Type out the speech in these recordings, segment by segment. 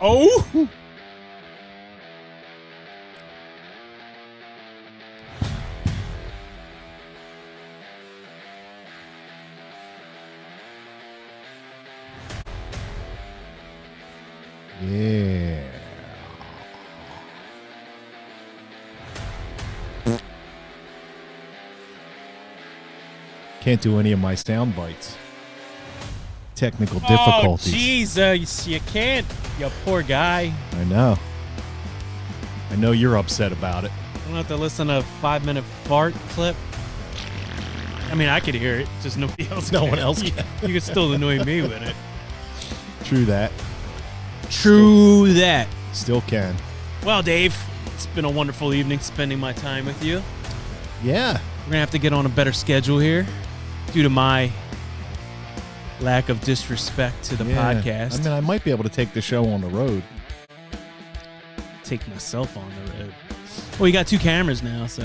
Oh! Yeah. Can't do any of my sound bites. Technical difficulties. Oh, jeez, you can't. You poor guy. I know. I know you're upset about it. I don't have to listen to a 5-minute fart clip. I mean, I could hear it, just nobody else can. No one else can. You can still annoy me with it. True that. True that. Still can. Well, Dave, it's been a wonderful evening spending my time with you. Yeah. We're going to have to get on a better schedule here due to my lack of disrespect to the podcast. I mean, I might be able to take the show on the road. Take myself on the road. Well, you got 2 cameras now, so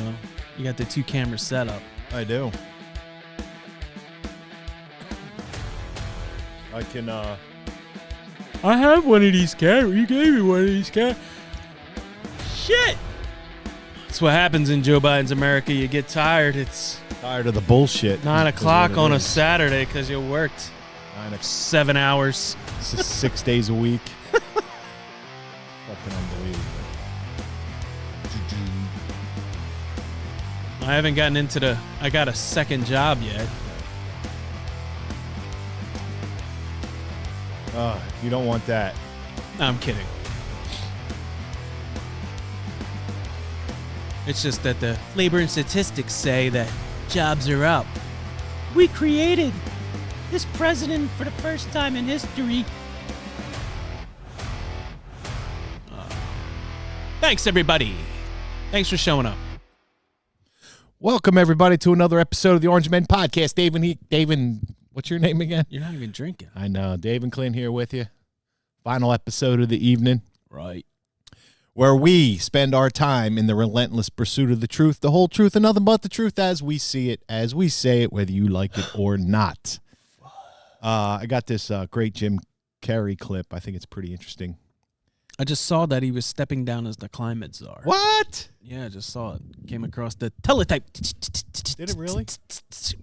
you got the 2 camera setup. I do. I can, I have one of these cameras. You gave me one of these cameras. Shit! That's what happens in Joe Biden's America. You get tired. It's tired of the bullshit. 9 o'clock on a Saturday because you worked 7 hours. 6 days a week. Fucking unbelievable. I haven't gotten into I got a second job yet. You don't want that. No, I'm kidding. It's just that the labor and statistics say that jobs are up. We created this president for the first time in history. Thanks, everybody. Thanks for showing up. Welcome, everybody, to another episode of the Orange Men Podcast. Dave and what's your name again? You're not even drinking. I know. Dave and Clint here with you. Final episode of the evening. Right. Where we spend our time in the relentless pursuit of the truth, the whole truth, and nothing but the truth as we see it, as we say it, whether you like it or not. I got this great Jim Carrey clip. I think it's pretty interesting. I just saw that he was stepping down as the climate czar. What? Yeah, I just saw it. Came across the teletype. Did it really?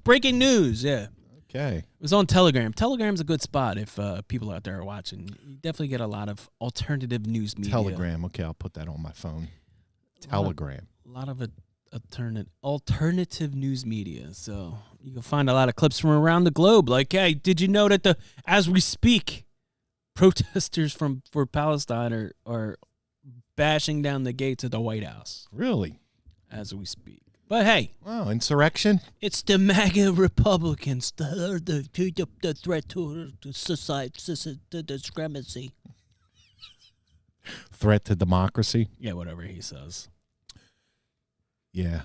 Breaking news, yeah. Okay. It was on Telegram. Telegram's a good spot if people out there are watching. You definitely get a lot of alternative news media. Telegram. Okay, I'll put that on my phone. Telegram. A lot of alternative news media. So you can find a lot of clips from around the globe. Like, hey, did you know that as we speak, protesters for Palestine are bashing down the gates of the White House? Really? As we speak. But hey. Wow, insurrection? It's the MAGA Republicans, the threat to society, to discrepancy. Threat to democracy? Yeah, whatever he says. Yeah.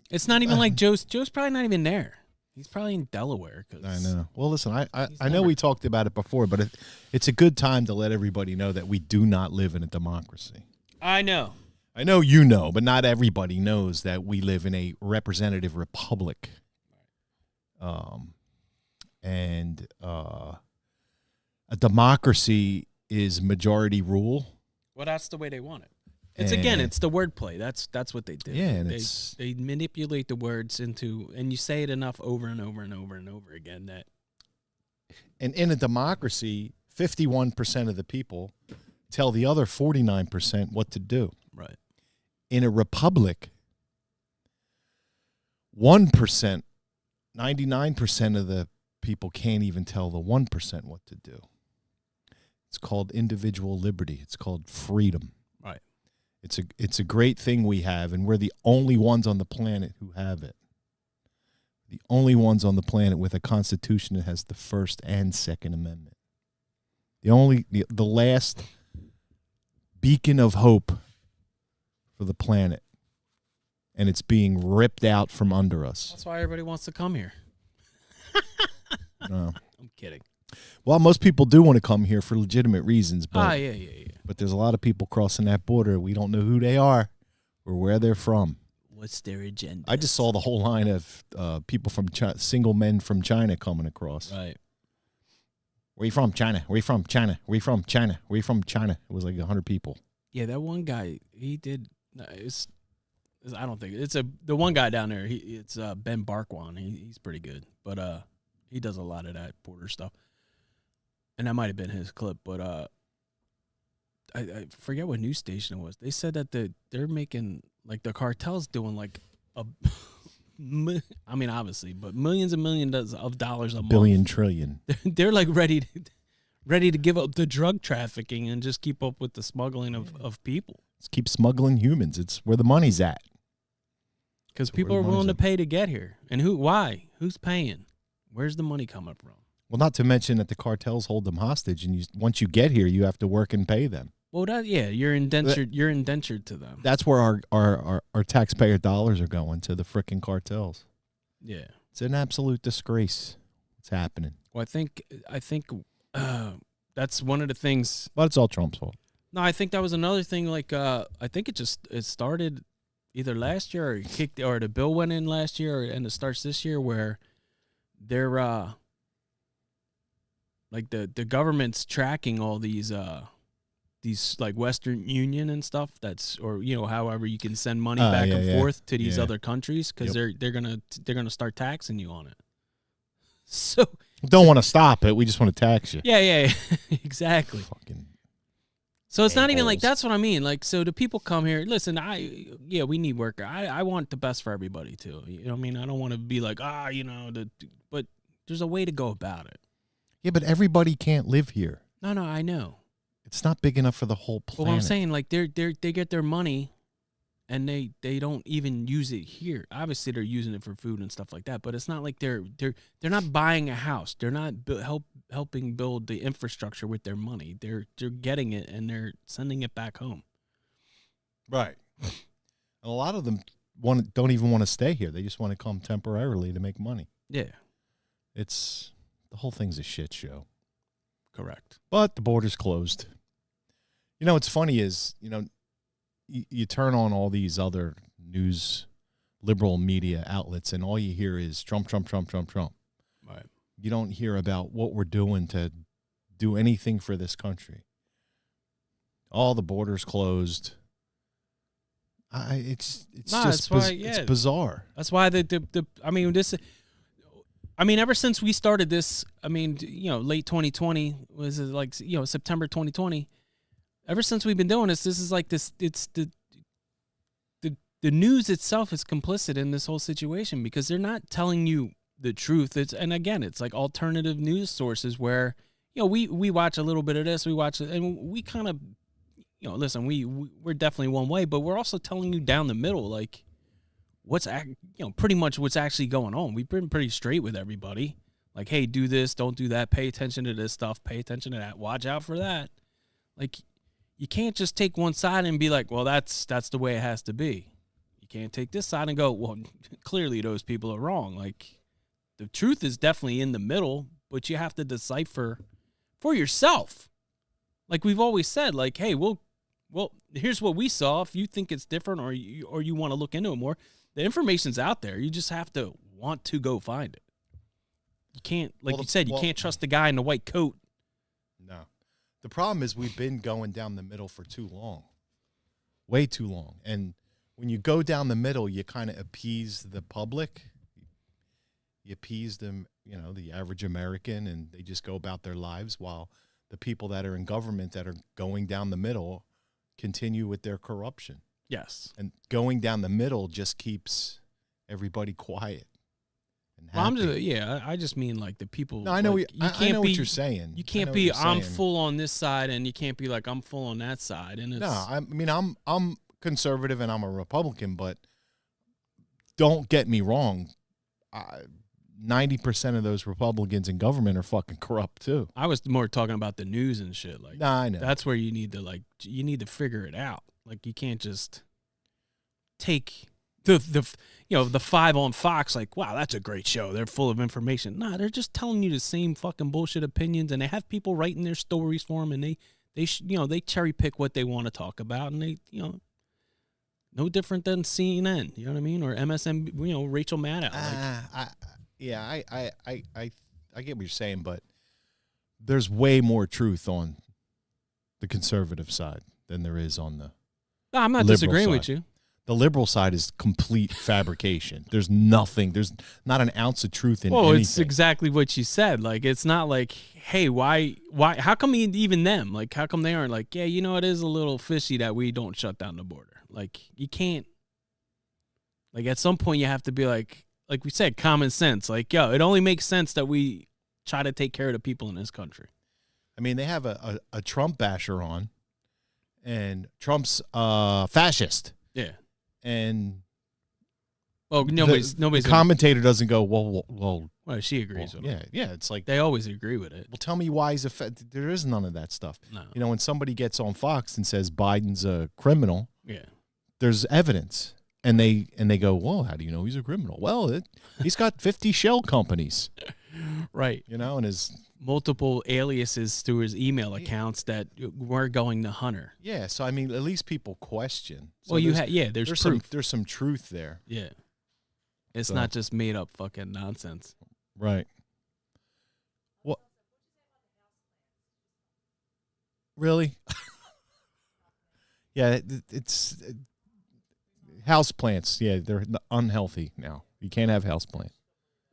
It's not even like Joe's probably not even there. He's probably in Delaware. I know. Well, listen, I know we talked about it before, but it's a good time to let everybody know that we do not live in a democracy. I know. I know you know, but not everybody knows that we live in a representative republic. And a democracy is majority rule. Well, that's the way they want it. It's the wordplay. That's what they do. Yeah, and they manipulate the words into, and you say it enough over and over and over and over again that. And in a democracy, 51% of the people tell the other 49% what to do. Right. In a republic, 1%, 99% of the people can't even tell the 1% what to do. It's called individual liberty. It's called freedom. Right. It's a great thing we have, and we're the only ones on the planet who have it. The only ones on the planet with a constitution that has the First and Second Amendment. The last beacon of hope for the planet, and it's being ripped out from under us. That's why everybody wants to come here. No. I'm kidding. Well, most people do want to come here for legitimate reasons, but yeah. But there's a lot of people crossing that border. We don't know who they are or where they're from. What's their agenda? I just saw the whole line of people from single men from China coming across. Right. Where you from? China. Where you from? China. Where you from? China. Where you from? China. It was like 100 people. Yeah, that one guy, he did. I don't think it's the one guy down there. It's Ben Barkwan. He's pretty good, but he does a lot of that border stuff, and that might have been his clip. But I forget what news station it was. They said that they're making like the cartel's doing like a. I mean, obviously, but millions and millions of dollars a month. Billion trillion. They're like ready to give up the drug trafficking and just keep up with the smuggling of people. Let's keep smuggling humans. It's where the money's at. Because people are willing to pay to get here. And why? Who's paying? Where's the money coming from? Well, not to mention that the cartels hold them hostage, and once you get here, you have to work and pay them. Well, you're indentured. You're indentured to them. That's where our taxpayer dollars are going, to the frickin' cartels. Yeah, it's an absolute disgrace. What's happening? Well, I think that's one of the things. But it's all Trump's fault. No, I think that was another thing. Like, I think it started either last year or the bill went in last year, and it starts this year where they're like the government's tracking all these like Western Union and stuff. Or however you can send money back and forth to these other countries because they're gonna start taxing you on it. So don't want to stop it. We just want to tax you. Yeah, exactly. Fucking. So it's not even like that's what I mean. Like, so the people come here. Listen, we need work. I want the best for everybody too. You know what I mean? I don't want to be like but there's a way to go about it. Yeah, but everybody can't live here. No, I know. It's not big enough for the whole planet. But what I'm saying, like they get their money, and they don't even use it here. Obviously, they're using it for food and stuff like that. But it's not like they're not buying a house. They're not helping build the infrastructure with their money. They're getting it and they're sending it back home. Right. A lot of them don't even want to stay here. They just want to come temporarily to make money. Yeah. The whole thing's a shit show. Correct. But the border's closed. What's funny is, you turn on all these other news, liberal media outlets, and all you hear is Trump, Trump, Trump, Trump, Trump. Right. You don't hear about what we're doing to do anything for this country. All the borders closed. It's bizarre. That's why ever since we started this, late 2020 was like, September 2020. Ever since we've been doing this is like this. It's the news itself is complicit in this whole situation because they're not telling you the truth. It's like alternative news sources where we watch a little bit of this, we watch it, and we kind of listen. We're definitely one way, but we're also telling you down the middle, like pretty much what's actually going on. We've been pretty straight with everybody. Like, hey, do this, don't do that. Pay attention to this stuff. Pay attention to that. Watch out for that. Like, you can't just take one side and be like, well, that's the way it has to be. You can't take this side and go, well, clearly those people are wrong. Like, the truth is definitely in the middle, but you have to decipher for yourself. Like we've always said, like, hey, well, here's what we saw. If you think it's different or you want to look into it more, the information's out there. You just have to want to go find it. You can't, you said, you can't trust the guy in the white coat. No. The problem is we've been going down the middle for too long. Way too long. And when you go down the middle, you kind of appease the public. You appease them, the average American, and they just go about their lives while the people that are in government that are going down the middle continue with their corruption. Yes. And going down the middle just keeps everybody quiet. Well, I just mean like the people. No, I know. I know what you're saying. You can't be I'm full on this side, and you can't be like I'm full on that side. And I'm conservative and I'm a Republican, but don't get me wrong. 90% of those Republicans in government are fucking corrupt too. I was more talking about the news and shit. Like, nah, I know. That's where you need to figure it out. Like, you can't just take the 5 on Fox, like, wow, that's a great show. They're full of information. Nah, they're just telling you the same fucking bullshit opinions, and they have people writing their stories for them, and they cherry pick what they want to talk about, and they, no different than CNN, you know what I mean, or MSN, Rachel Maddow. I get what you're saying, but there's way more truth on the conservative side than there is on the No, I'm not liberal disagreeing side. with you. The liberal side is complete fabrication. There's nothing. There's not an ounce of truth in anything. It's exactly what you said. Like, it's not like, hey, why, how come even them? Like, how come they aren't like, yeah, you know, it is a little fishy that we don't shut down the border. Like, you can't, like, at some point you have to be like we said, common sense. Like, yo, it only makes sense that we try to take care of the people in this country. I mean, they have a Trump basher on, and Trump's fascist. Yeah. And nobody's the commentator doesn't go, well, she agrees with it. Yeah, it's like They always agree with it. well, tell me why he's there is none of that stuff. No. You know, when somebody gets on Fox and says Biden's a criminal, Yeah. there's evidence, and they go, well, how do you know he's a criminal? Well, he's got 50 shell companies, Right. you know, and his multiple aliases through his email accounts that were going to Hunter. yeah. So I mean, at least people question. So Well, there's there's proof. There's some truth there. Yeah. It's So- not just made up fucking nonsense. Right. What? Really? Yeah, it's house plants. Yeah, they're unhealthy now. You can't have house plants.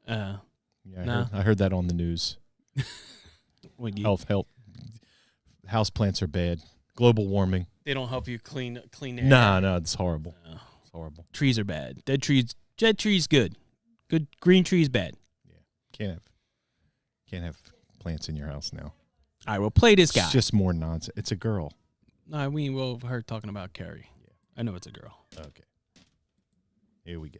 Uh, Yeah, No. I heard that on the news. when you, Health. House plants are bad. Global warming. they don't help you clean air. No, it's horrible. No. It's horrible. Trees are bad. Dead trees good. Good green trees bad. Can't have plants in your house now. All right, well, play this guy. It's just more nonsense. It's a girl. No, we will her talking about Carrie. Yeah. I know it's a girl. Okay. Here we go.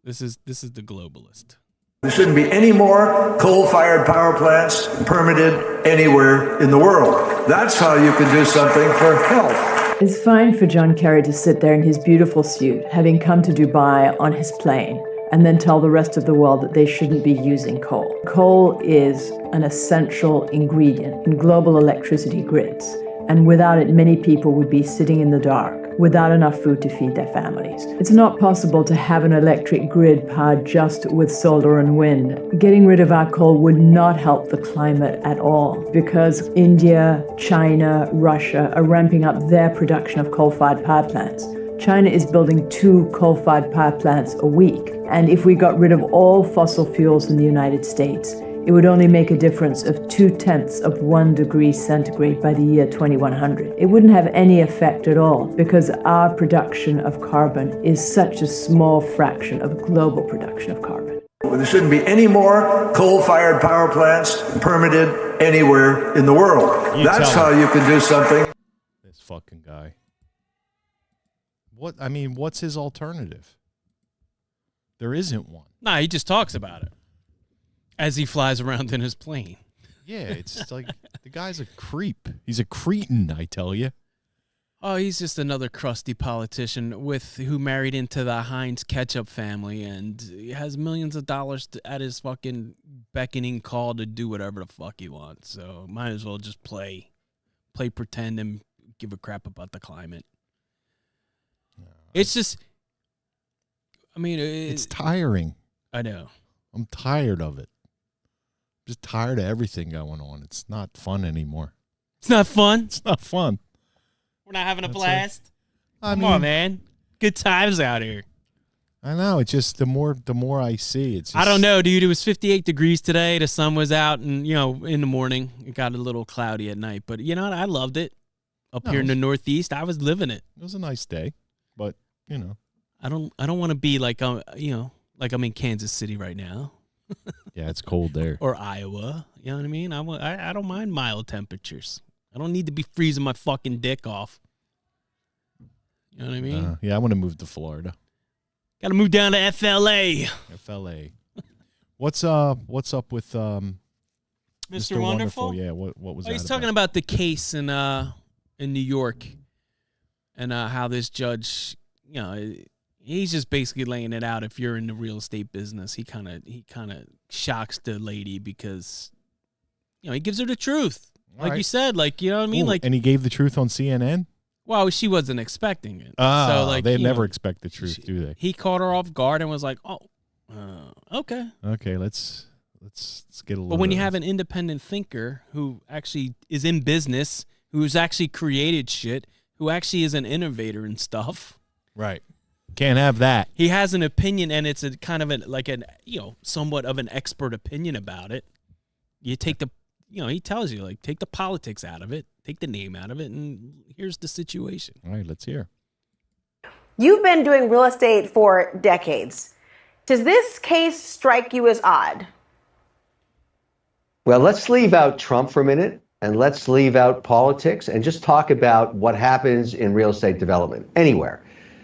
This is the globalist. There shouldn't be any more coal-fired power plants permitted anywhere in the world. That's how you can do something for health. It's fine for John Kerry to sit there in his beautiful suit, having come to Dubai on his plane, and then tell the rest of the world that they shouldn't be using coal. Coal is an essential ingredient in global electricity grids, and without it, many people would be sitting in the dark without enough food to feed their families. It's not possible to have an electric grid powered just with solar and wind. Getting rid of our coal would not help the climate at all, because India, China, Russia are ramping up their production of coal-fired power plants. China is building 2 coal-fired power plants a week, and if we got rid of all fossil fuels in the United States, it would only make a difference of 0.2 degrees centigrade by the year 2100. It wouldn't have any effect at all, because our production of carbon is such a small fraction of global production of carbon. There shouldn't be any more coal-fired power plants permitted anywhere in the world. That's how you can do something. This fucking guy. What's his alternative? There isn't one. Nah, he just talks about it as he flies around in his plane. Yeah, it's like the guy's a creep. He's a cretin, I tell you. Oh, he's just another crusty politician who married into the Heinz ketchup family and he has millions of dollars at his fucking beckoning call to do whatever the fuck he wants. So might as well just play pretend and give a crap about the climate. It's just, I mean, It's tiring. I know. I'm tired of it. I'm just tired of everything going on. It's not fun anymore. It's not fun. It's not fun. We're not having a That's blast. I Come on, man. Good times out here. I know. It's just the more I see, it's. Just, I don't know, dude. It was 58 degrees today. The sun was out, and in the morning it got a little cloudy at night. But you know what? I loved it. Up here in the Northeast, I was living it. It was a nice day, but I don't want to be like like I'm in Kansas City right now. Yeah, it's cold there. Or Iowa. You know what I mean? I don't mind mild temperatures. I don't need to be freezing my fucking dick off. You know what I mean? Yeah, I want to move to Florida. Got to move down to FLA. FLA. What's up with Mr. Wonderful? Yeah, what was that? He's talking about the case in New York and how this judge, he's just basically laying it out. If you're in the real estate business, he kind of shocks the lady because he gives her the truth. Like you said, like, you know what I mean? Ooh, like, and he gave the truth on CNN? Well, she wasn't expecting it. So like, they never expect the truth, do they? He caught her off guard and was like, oh, okay. Okay, let's Let's get a little. But when you have an independent thinker who actually is in business, who's actually created shit, who actually is an innovator and stuff, right, can't have that. He has an opinion, and it's a kind of somewhat of an expert opinion about it. You take he tells you, like, take the politics out of it, take the name out of it, and here's the situation. All right, let's hear. You've been doing real estate for decades. Does this case strike you as odd? Well, let's leave out Trump for a minute, and let's leave out politics and just talk about what happens in real estate development anywhere.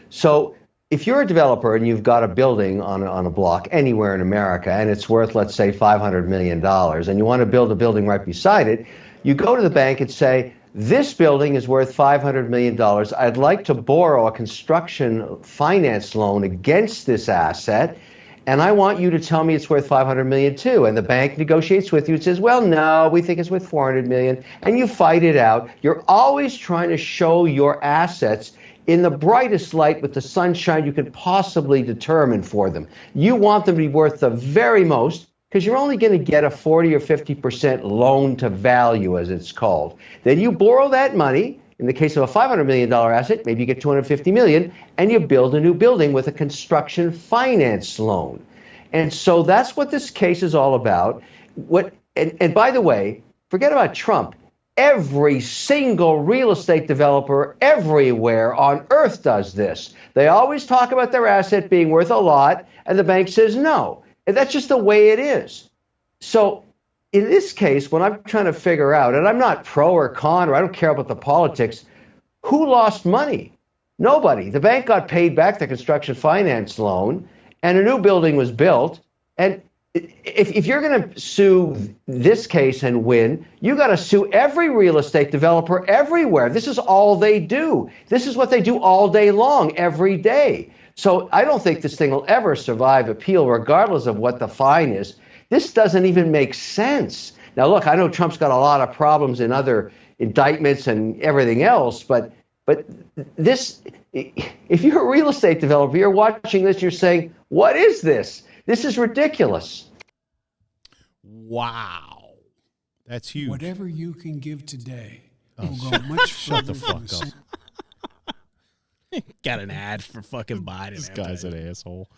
So if you're a developer and you've got a building on a block anywhere in America and it's worth, let's say, $500 million, and you want to build a building right beside it, you go to the bank and say, this building is worth $500 million. I'd like to borrow a construction finance loan against this asset, and I want you to tell me it's worth $500 million too. And the bank negotiates with you and says, well, no, we think it's worth $400 million. And you fight it out. You're always trying to show your assets in the brightest light with the sunshine you could possibly determine for them. You want them to be worth the very most, because you're only going to get a 40 or 50% loan to value, as it's called. Then you borrow that money. In the case of a $500 million asset, maybe you get $250 million, and you build a new building with a construction finance loan. And so that's what this case is all about. And by the way, forget about Trump. Every single real estate developer everywhere on earth does this. They always talk about their asset being worth a lot, and the bank says no. And that's just the way it is. So in this case, when I'm trying to figure out, and I'm not pro or con, or I don't care about the politics, who lost money? Nobody. The bank got paid back the construction finance loan, and a new building was built. And if you're going to sue this case and win, you got to sue every real estate developer everywhere. This is all they do. This is what they do all day long, every day. So I don't think this thing will ever survive appeal, regardless of what the fine is. This doesn't even make sense. Now, look, I know Trump's got a lot of problems in other indictments and everything else, but this, if you're a real estate developer, you're watching this, you're saying, what is this? This is ridiculous. Wow. That's huge. Whatever you can give today will go much Shut the further fuck up. Got an ad for fucking Biden. This guy's an asshole.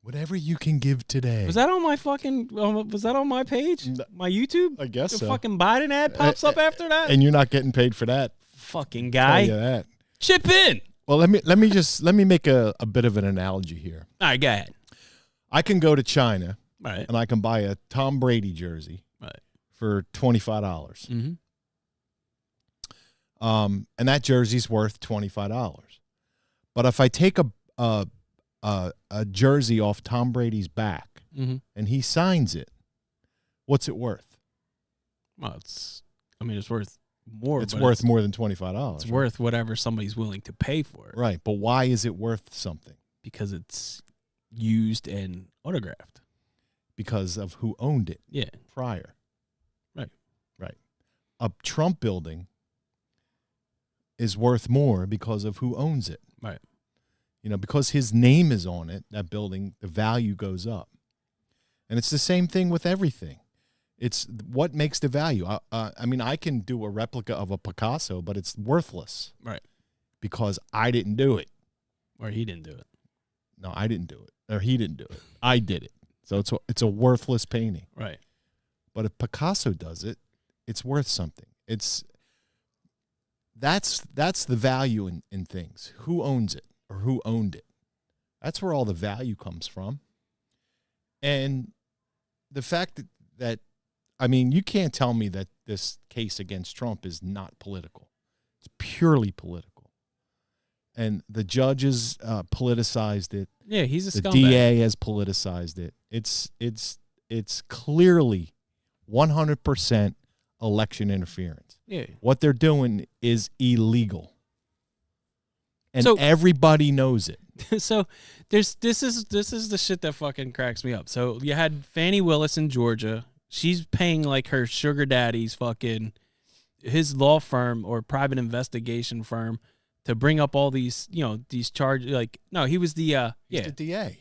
Whatever you can give today. Was that on my fucking? Was that on my page? My YouTube? I guess the so. fucking Biden ad pops up after that. And you're not getting paid for that. Fucking guy. Tell you that. Chip in. Well, let me make a bit of an analogy here. All right, go ahead. I can go to China, Right. and I can buy a Tom Brady jersey, Right. for $25. Mm-hmm. And that jersey's worth $25. But if I take a jersey off Tom Brady's back, Mm-hmm. and he signs it, what's it worth? Well, it's worth more. It's but worth more than $25. It's worth whatever somebody's willing to pay for it. Right, but why is it worth something? Because it's used and autographed. Because of who owned it. Yeah. Prior. Right. Right. A Trump building is worth more because of who owns it. Right. You know, because his name is on it, that building, the value goes up. And it's the same thing with everything. It's what makes the value. I mean, I can do a replica of a Picasso, but it's worthless. Right. Because I didn't do it. Or he didn't do it. No, I didn't do it. Or he didn't do it. I did it. So it's a worthless painting. Right. But if Picasso does it, it's worth something. That's the value in things. Who owns it or who owned it? That's where all the value comes from. And the fact that I mean, you can't tell me that this case against Trump is not political. It's purely political. And the judges politicized it. Yeah, he's a The scumbag. DA has politicized it. It's clearly 100% election interference. Yeah. What they're doing is illegal. And So- everybody knows it. So this is the shit that fucking cracks me up. So you had Fannie Willis in Georgia. She's paying like her sugar daddy's fucking his law firm or private investigation firm to bring up all these, these charges. Like, no, he was the He's the DA.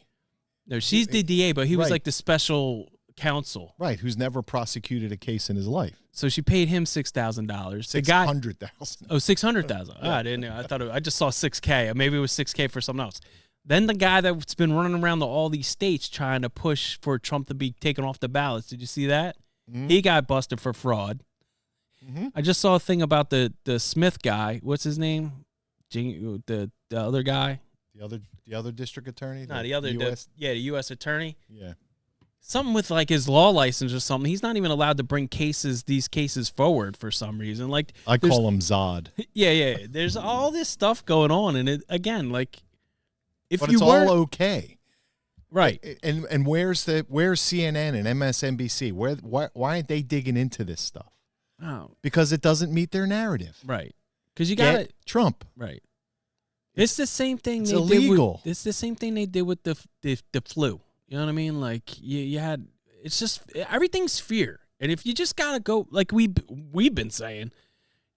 no, she's the DA, but he was Right. like the special counsel. Right, who's never prosecuted a case in his life. So she paid him $6,000. The guy, $600,000. oh, 600,000. I didn't know. I just saw $6K. Maybe it was $6K for something else. Then the guy that's been running around all these states trying to push for Trump to be taken off the ballots. Did you see that? Mm-hmm. He got busted for fraud. Mm-hmm. I just saw a thing about the Smith guy. What's his name? The other guy. The other district attorney. No, the U.S. attorney. Yeah. Something with like his law license or something. He's not even allowed to bring these cases forward for some reason. Like I call him Zod. Yeah. There's all this stuff going on, and it again, like if but you it's all okay, right? And where's CNN and MSNBC? Why aren't they digging into this stuff? Oh, because it doesn't meet their narrative, right? Because you got Trump, right? It's the same thing. It's illegal. It's the same thing they did with the flu. You know what I mean? Like you had. It's just everything's fear, and if you just gotta go, like we've been saying,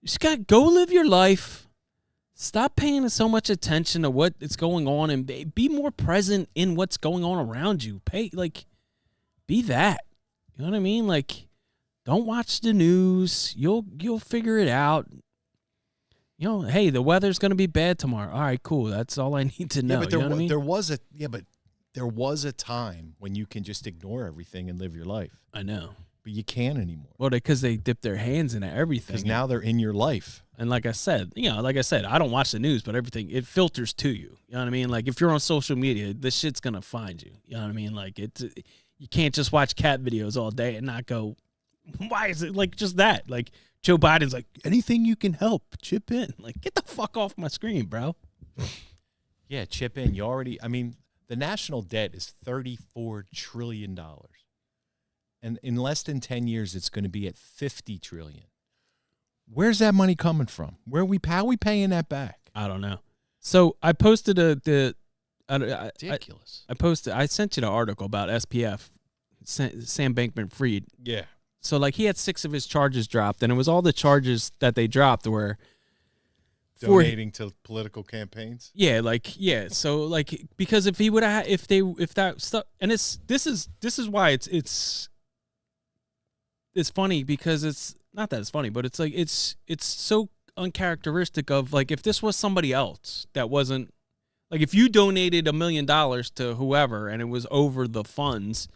you just gotta go live your life. Stop paying so much attention to what is going on, and be more present in what's going on around you. Be that. You know what I mean? Like, don't watch the news. You'll figure it out. You know, hey, the weather's going to be bad tomorrow. All right, cool. That's all I need to know. Yeah, but you know what I mean? there was a time when you can just ignore everything and live your life. I know. But you can't anymore. Well, because they dip their hands into everything. Because now they're in your life. And like I said, I don't watch the news, but everything, it filters to you. You know what I mean? Like, if you're on social media, this shit's going to find you. You know what I mean? Like, you can't just watch cat videos all day and not go, why is it like just that? Like, Joe Biden's like, anything you can help, chip in. Like, get the fuck off my screen, bro. Yeah, chip in. The national debt is $34 trillion. And in less than 10 years, it's going to be at $50 trillion. Where's that money coming from? How are we paying that back? I don't know. So I posted ridiculous. I sent you the article about SPF, Sam Bankman-Fried. Yeah. So, like, he had 6 of his charges dropped, and it was all the charges that they dropped were donating to political campaigns. Yeah, So, like, because if he would have, if that stuff, and this is why it's funny, because it's not that it's funny, but it's like it's so uncharacteristic of, like, if this was somebody else that wasn't, like, if you donated $1 million to whoever and it was over the funds,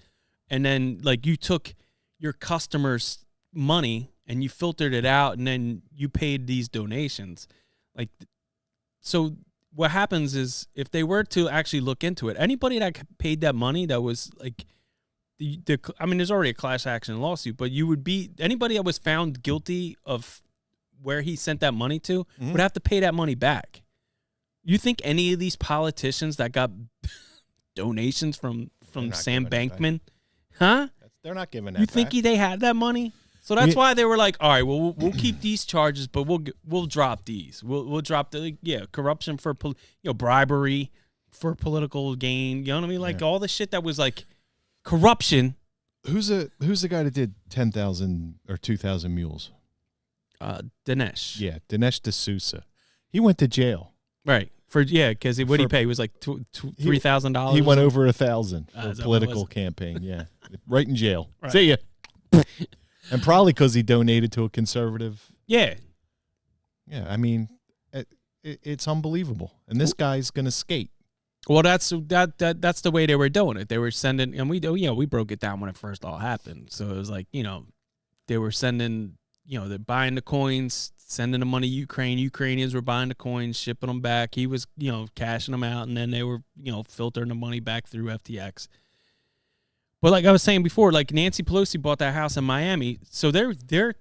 and then, like, you took your customers' money and you filtered it out and then you paid these donations. Like, so what happens is, if they were to actually look into it, anybody that paid that money that was like, there's already a class action lawsuit, but anybody that was found guilty of where he sent that money to would have to pay that money back. You think any of these politicians that got donations from Sam Bankman, They're not giving that You back. think they had that money? So that's why they were like, all right, well, we'll keep these charges, but we'll drop these. We'll drop the corruption for bribery for political gain. You know what I mean? Like all the shit that was like corruption. Who's the guy that did 10,000 or 2,000 mules? Dinesh. Yeah, Dinesh D'Souza. He went to jail. Right. Because what did he pay? It was like $3,000. He went over 1,000 for a is that political what campaign. Yeah, right in jail. Right. See ya. And probably because he donated to a conservative. Yeah. Yeah, I mean, it's unbelievable. And this guy's gonna skate. Well, that's the way they were doing it. They were sending, and we broke it down when it first all happened. So it was like, they were sending, they're buying the coins, sending the money to Ukraine. Ukrainians were buying the coins, shipping them back. He was, cashing them out, and then they were, filtering the money back through FTX. But like I was saying before, like Nancy Pelosi bought that house in Miami, so they're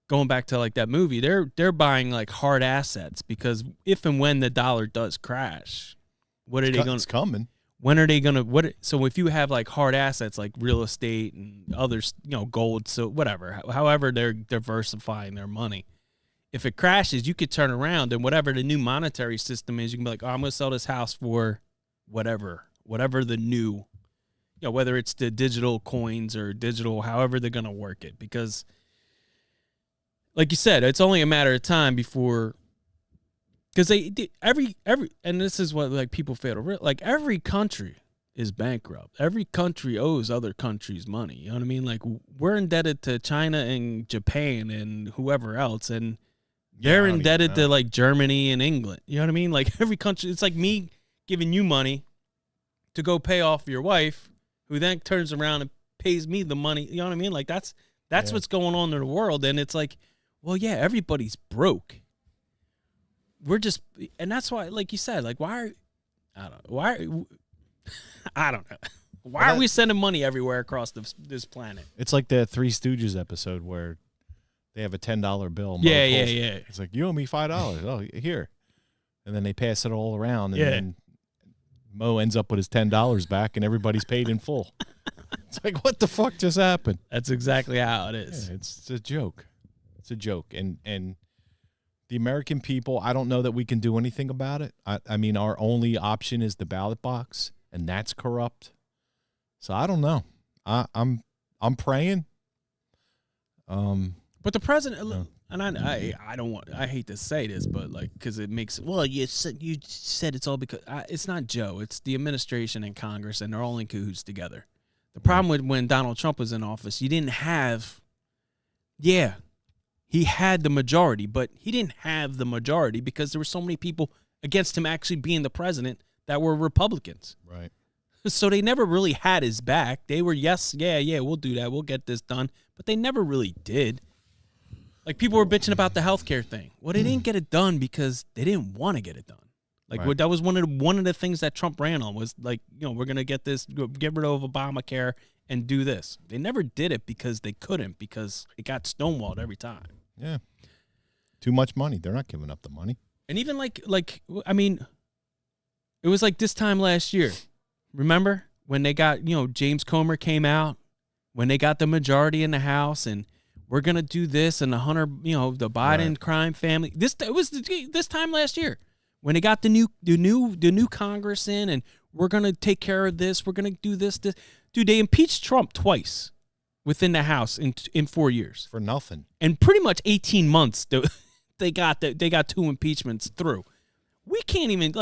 going back to like that movie. They're buying like hard assets, because if and when the dollar does crash, what are they going? It's coming. When are they going to? So if you have like hard assets like real estate and others, gold, so whatever, however they're diversifying their money. If it crashes, you could turn around, and whatever the new monetary system is, you can be like, oh, I'm going to sell this house for whatever the new. Whether it's the digital coins or digital, however they're going to work it. Because, like you said, it's only a matter of time before, because every, and this is what like people fail to realize, like every country is bankrupt. Every country owes other countries money. You know what I mean? Like, we're indebted to China and Japan and whoever else, and they're indebted to like Germany and England. You know what I mean? Like, every country, it's like me giving you money to go pay off your wife, who then turns around and pays me the money. You know what I mean? Like, that's what's going on in the world. And it's like, well, yeah, everybody's broke. We're just, and that's why, like you said, like, I don't know. Why are we sending money everywhere across this planet? It's like the Three Stooges episode where they have a $10 bill. Yeah. It's like, you owe me $5. Oh, here. And then they pass it all around, and then Mo ends up with his $10 back, and everybody's paid in full. It's like, what the fuck just happened? That's exactly how it is. Yeah, it's a joke. It's a joke. And the American people, I don't know that we can do anything about it. I mean, our only option is the ballot box, and that's corrupt. So I don't know. I'm praying. But the president, and I don't want, I hate to say this, but like, because it makes, well, you said it's all because it's not Joe. It's the administration and Congress, and they're all in cahoots together. The problem with when Donald Trump was in office, you didn't have, he had the majority, but he didn't have the majority because there were so many people against him actually being the president that were Republicans. Right. So they never really had his back. They were, we'll do that. We'll get this done. But they never really did. Like, people were bitching about the healthcare thing. Well, they didn't get it done because they didn't want to get it done. Like, that was one of the things that Trump ran on was like, we're going to get rid of Obamacare and do this. They never did it because they couldn't, because it got stonewalled every time. Yeah. Too much money. They're not giving up the money. And even I mean, it was like this time last year. Remember when they got, James Comer came out, when they got the majority in the House, and we're going to do this, and the Hunter, the Biden crime family. It was this time last year when they got the new Congress in, and we're going to take care of this. We're going to do this. Dude, they impeached Trump twice within the House in 4 years. For nothing. And pretty much 18 months they got 2 impeachments through. We can't even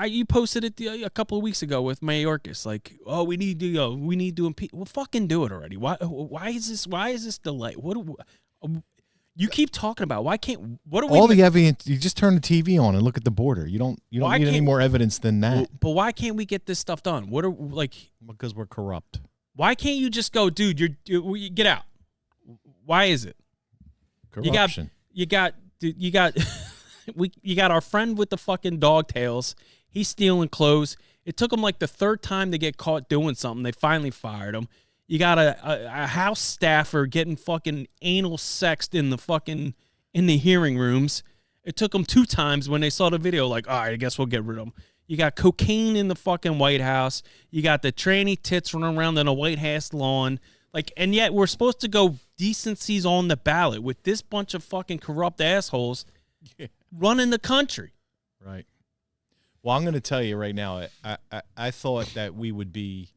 you posted it a couple of weeks ago with Mayorkas. Like, oh, we need to impeach. Well, fucking do it already. Why is this delay? You keep talking about? Why can't? What are we? All the evidence. You just turn the TV on and look at the border. You don't need any more evidence than that. But why can't we get this stuff done? Because we're corrupt. Why can't you just go, dude? You get out. Why is it? Corruption. You got. You got our friend with the fucking dog tails. He's stealing clothes. It took him like the third time to get caught doing something. They finally fired him. You got a house staffer getting fucking anal sexed in the hearing rooms. It took them 2 times when they saw the video. Like, all right, I guess we'll get rid of him. You got cocaine in the fucking White House. You got the tranny tits running around on the White House lawn. Like, and yet we're supposed to go decencies on the ballot with this bunch of fucking corrupt assholes. Yeah. Running the country. Right. Well, I'm going to tell you right now, I thought that we'd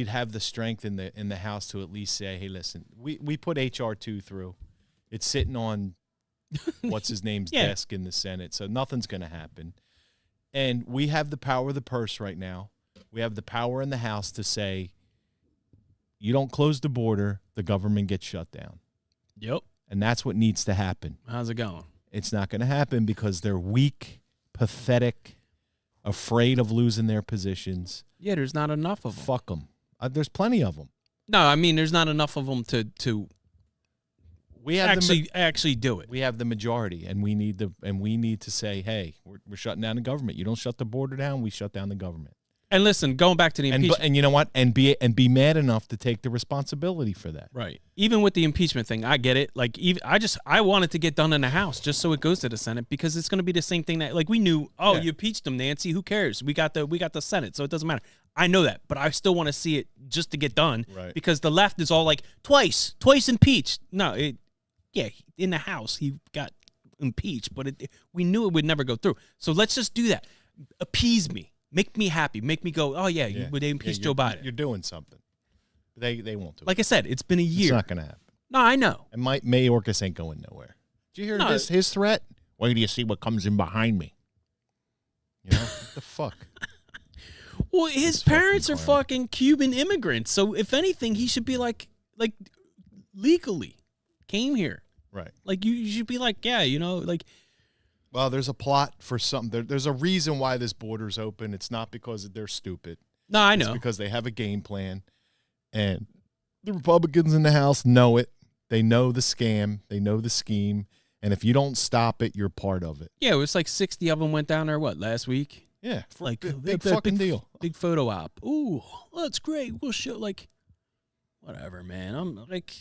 have the strength in the House to at least say, hey, listen, we put H.R. 2 through. It's sitting on what's his name's desk in the Senate, so nothing's going to happen. And we have the power of the purse right now. We have the power in the House to say, you don't close the border, the government gets shut down. Yep. And that's what needs to happen. How's it going? It's not going to happen because they're weak, pathetic, afraid of losing their positions. Yeah, there's not enough of them. Fuck them. There's plenty of them. No, I mean, there's not enough of them to we have actually do it. We have the majority, and we need to say, hey, we're shutting down the government. You don't shut the border down, we shut down the government. And listen, going back to the impeachment, and you know what, and be mad enough to take the responsibility for that. Right. Even with the impeachment thing, I get it. Like, I want it to get done in the House just so it goes to the Senate, because it's going to be the same thing that, like, we knew. Oh, you impeached him, Nancy. Who cares? We got the Senate, so it doesn't matter. I know that, but I still want to see it just to get done. Right. Because the left is all like twice impeached. No, in the House he got impeached, but we knew it would never go through. So let's just do that. Appease me. Make me happy. Make me go, oh, they impeached Joe Biden. You're doing something. They won't do it. Like I said, it's been a year. It's not going to happen. No, I know. And Mayorkas ain't going nowhere. Did you hear his threat? Wait till you see what comes in behind me. You know? What the fuck? Well, his parents are fucking Cuban immigrants, so if anything, he should be like legally came here. Right. Like you should be like, yeah, like. Well, there's a plot for something. There's a reason why this border's open. It's not because they're stupid. No, I know. It's because they have a game plan, and the Republicans in the House know it. They know the scam. They know the scheme. And if you don't stop it, you're part of it. Yeah, it was like 60 of them went down there, last week? Yeah. Like big fucking deal. Big photo op. Ooh, that's great. We'll show, whatever, man. I'm like,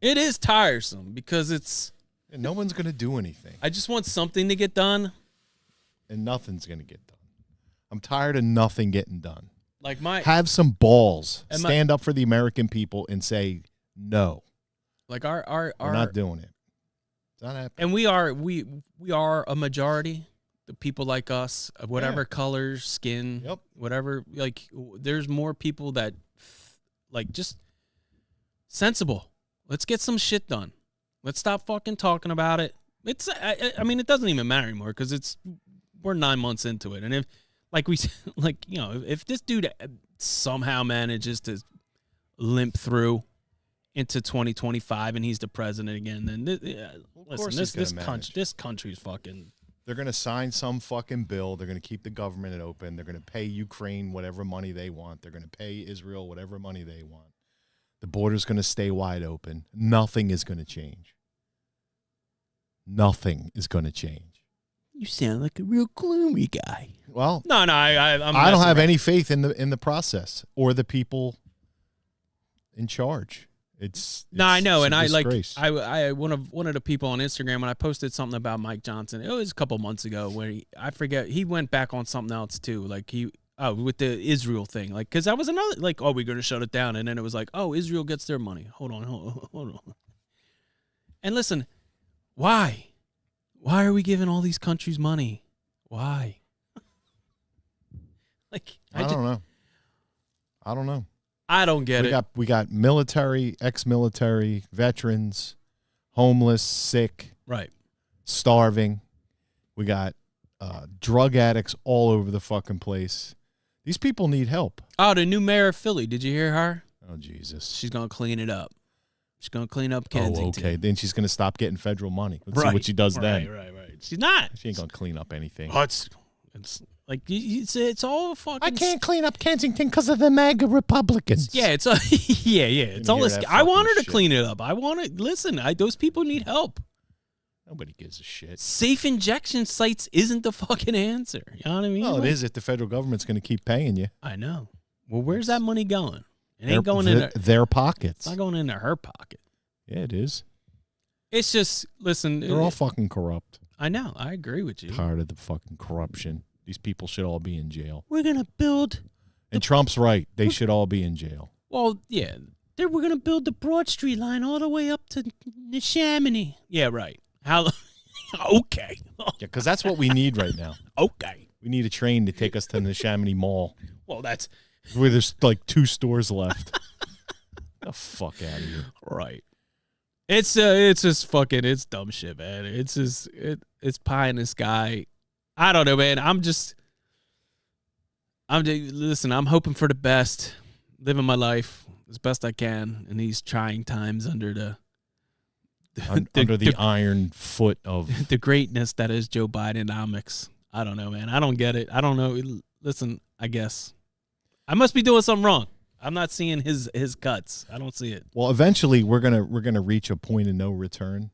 it is tiresome because it's. And no one's going to do anything. I just want something to get done. And nothing's going to get done. I'm tired of nothing getting done. Have some balls. Stand up for the American people and say no. Like we're not doing it. It's not happening. And we are a majority. The people like us, of whatever color, skin, whatever. Like, there's more people that, just sensible. Let's get some shit done. Let's stop fucking talking about it. It's, I mean, it doesn't even matter anymore because we're 9 months into it, and if, if this dude somehow manages to limp through into 2025 and he's the president again, then this country's fucking. They're going to sign some fucking bill. They're going to keep the government open. They're going to pay Ukraine whatever money they want. They're going to pay Israel whatever money they want. The border's going to stay wide open. Nothing is going to change. Nothing is going to change. You sound like a real gloomy guy. Well, no, I don't have any faith in the process or the people in charge. I know, and disgrace. I one of the people on Instagram when I posted something about Mike Johnson. It was a couple months ago where he went back on something else too, with the Israel thing, because that was another we're gonna shut it down, and then it was Israel gets their money. Hold on. And listen, why are we giving all these countries money? Why? I don't know. I don't get it. We got military, ex-military, veterans, homeless, sick, right, starving. We got drug addicts all over the fucking place. These people need help. Oh, the new mayor of Philly. Did you hear her? Oh, Jesus. She's going to clean it up. She's going to clean up Kensington. Oh, okay. Then she's going to stop getting federal money. Let's see what she does then. Right. She's not. She ain't going to clean up anything. Oh, it's all fucking. I can't clean up Kensington because of the MAGA Republicans. Yeah, it's It's all this. I want her to clean it up. I want to listen. Those people need help. Nobody gives a shit. Safe injection sites isn't the fucking answer. You know what I mean? Well, it is if the federal government's going to keep paying you. I know. Well, where's that money going? It ain't going in their pockets. It's not going into her pocket. Yeah, it is. It's just, listen. They're all fucking corrupt. I know. I agree with you. Tired of the fucking corruption. These people should all be in jail. We're going to build. And Trump's right. They should all be in jail. Well, yeah. We're going to build the Broad Street line all the way up to Neshaminy. Yeah, right. How? Okay. Yeah, because that's what we need right now. Okay. We need a train to take us to the Neshaminy Mall. Well, that's where there's 2 stores left. The fuck out of here. Right. It's just fucking, it's dumb shit, man. It's just, it's pie in the sky. I don't know, man. Listen, I'm hoping for the best, living my life as best I can in these trying times under the iron foot of the greatness that is Joe Bidenomics. I don't know, man. I don't get it. I don't know. Listen, I guess I must be doing something wrong. I'm not seeing his cuts. I don't see it. Well, eventually we're gonna reach a point of no return,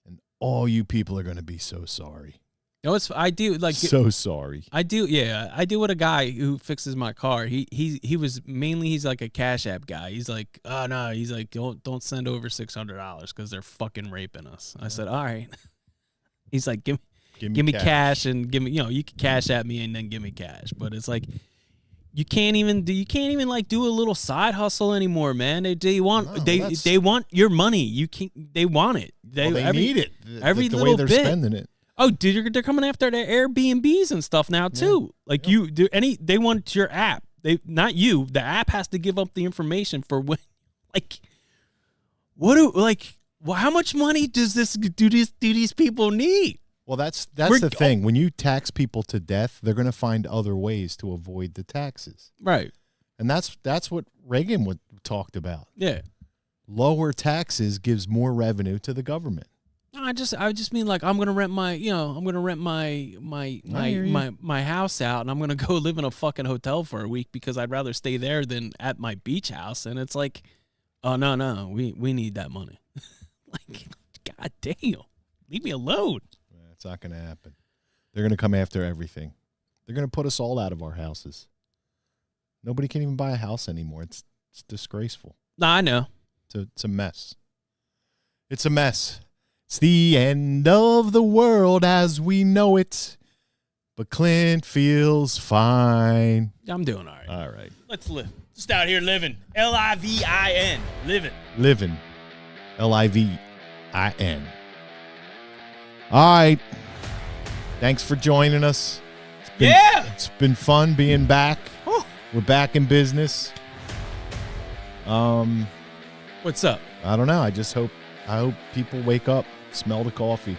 and all you people are gonna be so sorry. No, I do so sorry. I do, yeah. I do with a guy who fixes my car. He was mainly he's like a Cash App guy. He's like, oh no, he's like, don't send over $600 because they're fucking raping us. I said, all right. He's like, give me cash and give me, you can Cash App me and then give me cash. But it's like you can't even like do a little side hustle anymore, man. They want your money. They want it. They need it. Every the little way they're bit. spending it. Oh, dude, they're coming after their Airbnbs and stuff now too. They want your app. Not you. The app has to give up the information for when. How much money do these people need? Well, that's We're- the thing. When you tax people to death, they're going to find other ways to avoid the taxes. Right. And that's what Reagan talked about. Yeah. Lower taxes gives more revenue to the government. I just mean like I'm gonna rent my my house out and I'm gonna go live in a fucking hotel for a week because I'd rather stay there than at my beach house. And it's like, oh no, we need that money. Like, god damn, leave me alone. It's not going to happen. They're going to come after everything. They're going to put us all out of our houses. Nobody can even buy a house anymore. It's disgraceful. Nah, I know. It's a mess. It's a mess. It's the end of the world as we know it. But Clint feels fine. I'm doing all right. All right. Let's live. Just out here living. Livin. Living. Living. Livin. All right. Thanks for joining us. It's been fun being back. Oh. We're back in business. What's up? I don't know. I hope people wake up, smell the coffee.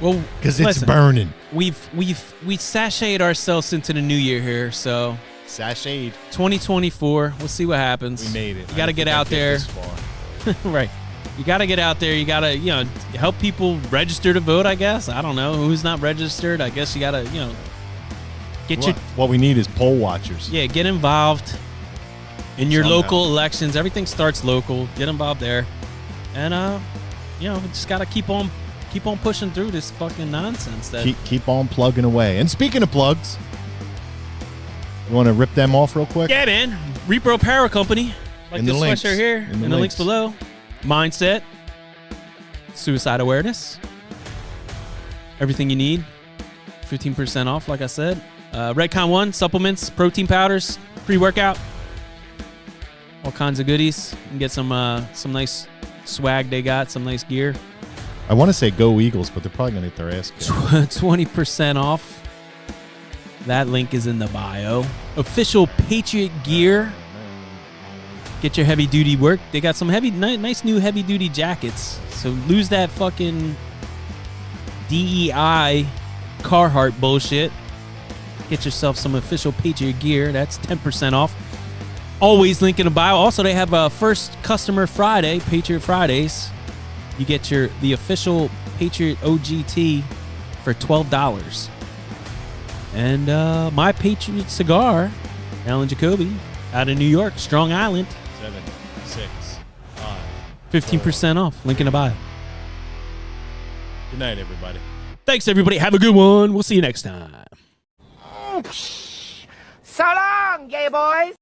Well, Because it's listen, burning. we sashayed ourselves into the new year here, so Sashayed. 2024. We'll see what happens. We made it. You got to get out there. Right. You got to get out there. You got to, help people register to vote, I guess. I don't know. Who's not registered? I guess you got to, get your... What we need is poll watchers. Yeah, get involved in your Somehow. local elections. Everything starts local. Get involved there. And, just got to keep on pushing through this fucking nonsense. That Keep on plugging away. And speaking of plugs, you want to rip them off real quick? Yeah, man. Repro Apparel Company. Like In the this links. sweatshirt here. In the In the links links. below. Mindset. Suicide awareness. Everything you need. 15% off, like I said. Redcon 1, supplements, protein powders, pre-workout. All kinds of goodies. You can get some nice swag they got, some nice gear. I want to say go Eagles, but they're probably going to get their ass kicked. 20% off. That link is in the bio. Official Patriot gear. Get your heavy duty work. They got some nice new heavy duty jackets. So lose that fucking DEI Carhartt bullshit. Get yourself some official Patriot gear. That's 10% off. Always link in the bio. Also, they have a first customer Friday, Patriot Fridays. You get the official Patriot OGT for $12. And My Patriot Cigar, Alan Jacoby, out of New York, Strong Island. 7, 6, 5. 15% off. Link in the bio. Good night, everybody. Thanks, everybody. Have a good one. We'll see you next time. So long, gay boys.